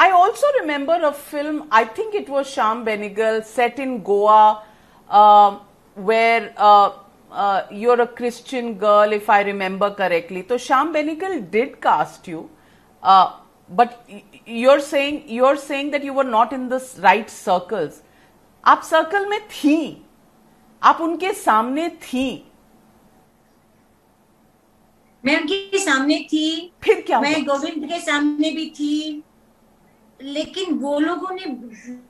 I also remember a film, I think it was Shyam Benegal, set in Goa, where you're a Christian girl, if I remember correctly. So Shyam Benegal did cast you, but you're saying that you were not in the right circles. आप circle में थी, आप उनके सामने थी, मैं उनके सामने थी, फिर क्या हुआ? मैं गोविंद के सामने भी थी, लेकिन वो लोगों ने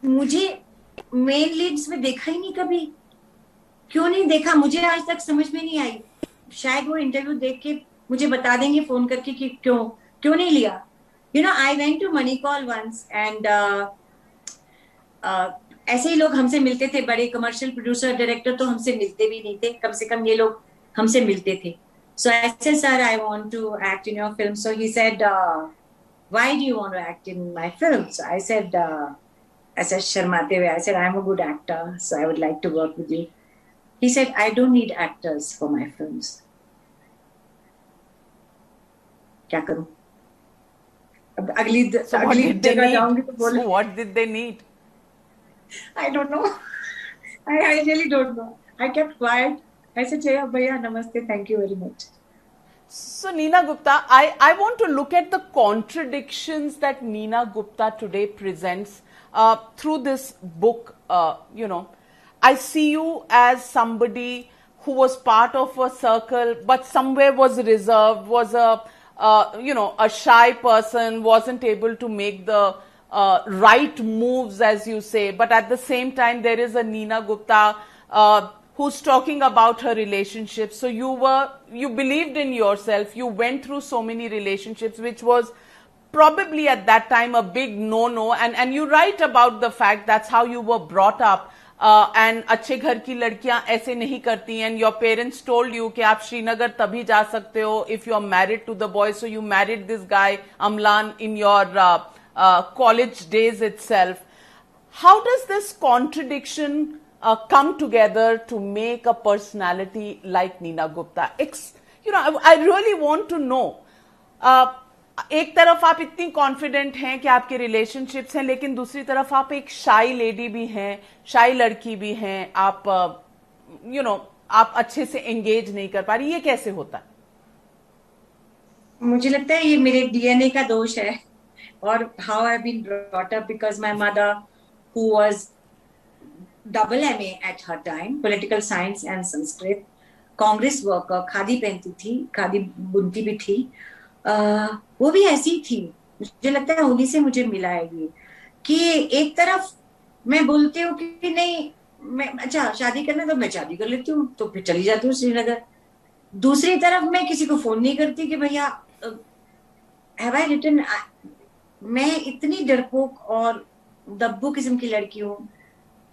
मुझे मेन लीड्स में देखा ही नहीं कभी। क्यों नहीं देखा, मुझे आज तक समझ में नहीं आई। शायद वो इंटरव्यू देख के मुझे बता देंगे फोन करके कि क्यों क्यों नहीं लिया। I went to Mani Kaul once and ऐसे ही लोग हमसे मिलते थे, बड़े कमर्शियल प्रोड्यूसर डायरेक्टर तो हमसे मिलते भी नहीं थे, कम से कम ये लोग हमसे मिलते थे। So I said sir I want to act in your film. So he said why do you want to act in my films? I said ऐसा शर्माते हुए, I said I am a good actor, so I would like to work with you. He said, I don't need actors for my films. क्या करूं? अब अगली जगह जाऊंगी तो बोले, So what did they need? I don't know. I really don't know. I kept quiet. I said, Jaya Bhaiya, namaste, thank you very much. So, Neena Gupta, I want to look at the contradictions that Neena Gupta today presents through this book. I see you as somebody who was part of a circle, but somewhere was reserved, was a shy person, wasn't able to make the right moves, as you say. But at the same time, there is a Neena Gupta who's talking about her relationships. So you believed in yourself. You went through so many relationships, which was probably at that time a big no-no. And you write about the fact that's how you were brought up. And अच्छे घर की लड़कियां ऐसे नहीं करती, and your parents told you कि आप श्रीनगर तभी जा सकते हो if you are married to the boy. So you married this guy Amlan in your college days itself. How does this contradiction come together to make a personality like Neena Gupta? I really want to know. एक तरफ आप इतनी confident हैं कि आपके relationships हैं, लेकिन दूसरी तरफ आप एक शाई लेडी भी हैं, शाई लड़की भी हैं, आप आप अच्छे से एंगेज नहीं कर पा रही, ये कैसे होता है? मुझे लगता है ये मेरे डीएनए का दोष है, और how I been brought up, because my mother who was double MA at her time, political science and Sanskrit, Congress worker, khadi पहनती थी, खादी बुनती भी थी, वो भी ऐसी थी। मुझे लगता है उन्हीं से मुझे मिला है ये, कि एक तरफ मैं बोलती हूँ कि नहीं, मैं अच्छा शादी करना तो मैं शादी कर लेती हूँ, तो फिर चली जाती हूँ श्रीनगर। दूसरी तरफ मैं किसी को फोन नहीं करती कि भैया हैव आई रिटन। मैं इतनी डरपोक और दब्बू किस्म की लड़की हूँ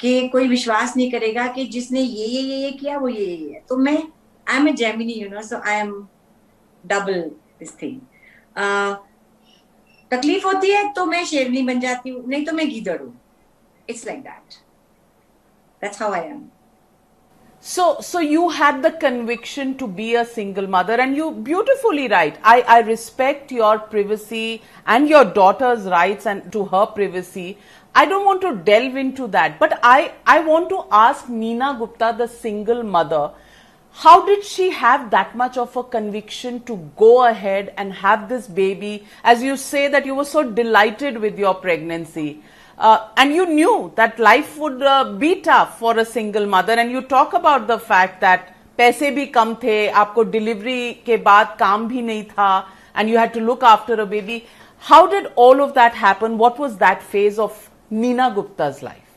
कि कोई विश्वास नहीं करेगा कि जिसने ये किया वो ये है। तो मैं I am a Gemini, so I am double this thing. तकलीफ होती है तो मैं शेरनी बन जाती हूँ, नहीं तो मैं गीदड़ हूँ। It's like that, that's how I am. So you had the conviction to be a single mother, and you beautifully write. I respect your privacy and your daughter's rights and to her privacy. I don't want to delve into that, but I want to ask Neena Gupta, the single mother, how did she have that much of a conviction to go ahead and have this baby? As you say that you were so delighted with your pregnancy. And you knew that life would be tough for a single mother, and you talk about the fact that पैसे भी कम थे, आपको delivery के बाद काम भी नहीं था, and you had to look after a baby. How did all of that happen? What was that phase of Neena Gupta's life?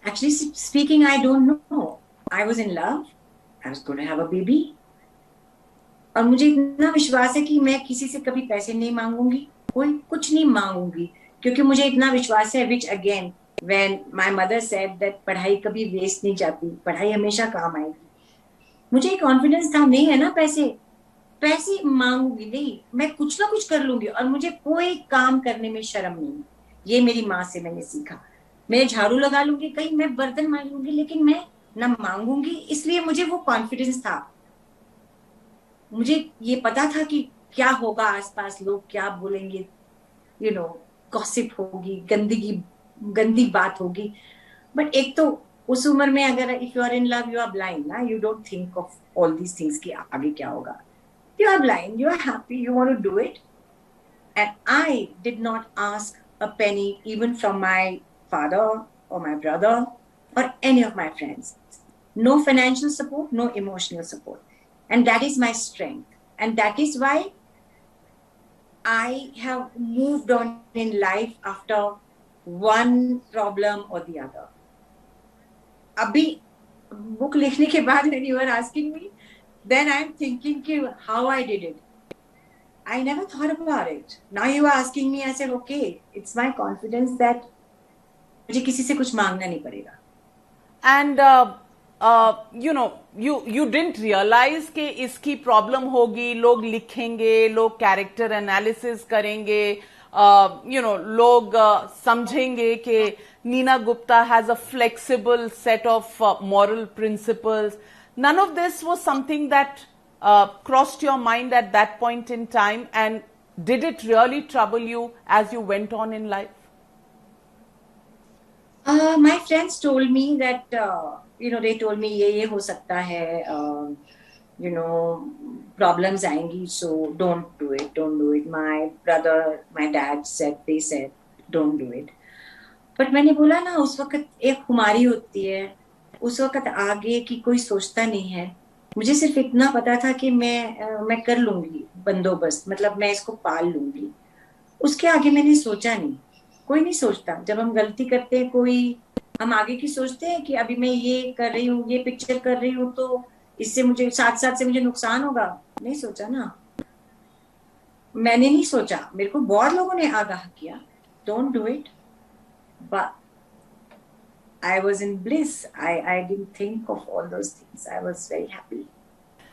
Actually speaking, I don't know. I was in love. I was going to have a baby. और मुझे इतना विश्वास है कि मैं किसी से कभी पैसे नहीं मांगूंगी, कोई कुछ नहीं मांगूंगी, क्योंकि मुझे इतना विश्वास है, which again when my mother said that पढ़ाई कभी वेस्ट नहीं जाती, पढ़ाई हमेशा काम आएगी। मुझे कॉन्फिडेंस था, नहीं है ना पैसे मांगूंगी नहीं, मैं कुछ ना कुछ कर लूंगी, और मुझे कोई काम करने में शर्म नहीं। ये मेरी माँ से मैंने सीखा। मैं झाड़ू लगा लूंगी, कहीं मैं बर्तन मांज लूंगी, लेकिन मैं ना मांगूंगी। इसलिए मुझे वो कॉन्फिडेंस था, मुझे ये पता था कि क्या होगा, आसपास लोग क्या बोलेंगे, यू नो गॉसिप होगी, गंदी बात होगी. बट एक तो उस उम्र में अगर if you are in love you are blind ना, you don't think of all these things कि आगे क्या होगा. You are blind, you are happy, you want to do it. And I did not ask a penny even from my father और my brother और any of my friends. No financial support, no emotional support. And that is my strength. And that is why I have moved on in life after one problem or the other. Abhi book likhne ke baad when you are asking me, then I am thinking ki how I did it. I never thought about it. Now you are asking me, I said, okay, it's my confidence that मुझे किसी से कुछ मांगना नहीं पड़ेगा. And you know, you didn't realize कि इसकी problem होगी, लोग लिखेंगे, लोग कैरेक्टर एनालिसिस करेंगे, you know, लोग समझेंगे कि Neena Gupta has a flexible set of moral principles. None of this was something that crossed your mind at that point in time, and did it really trouble you as you went on in life? My friends told me that, they told me ये हो सकता है, problems आएंगी, so don't do it. My brother, my dad said, they said, don't do it. But मैंने बोला ना, उस वक्त एक खुमारी होती है, उस वक्त आगे की कोई सोचता नहीं है. मुझे सिर्फ इतना पता था कि मैं कर लूंगी बंदोबस्त, मतलब मैं इसको पाल लूंगी. उसके आगे मैंने सोचा नहीं. कोई नहीं सोचता. जब हम गलती करते हैं कोई, हम आगे की सोचते हैं कि अभी मैं ये कर रही हूँ, ये पिक्चर कर रही हूँ, तो इससे मुझे साथ साथ से मुझे नुकसान होगा. नहीं सोचा ना. मैंने नहीं सोचा, मेरे को बहुत लोगों ने आगाह किया, don't do it. But I was in bliss. I didn't think of all those things. I was very happy.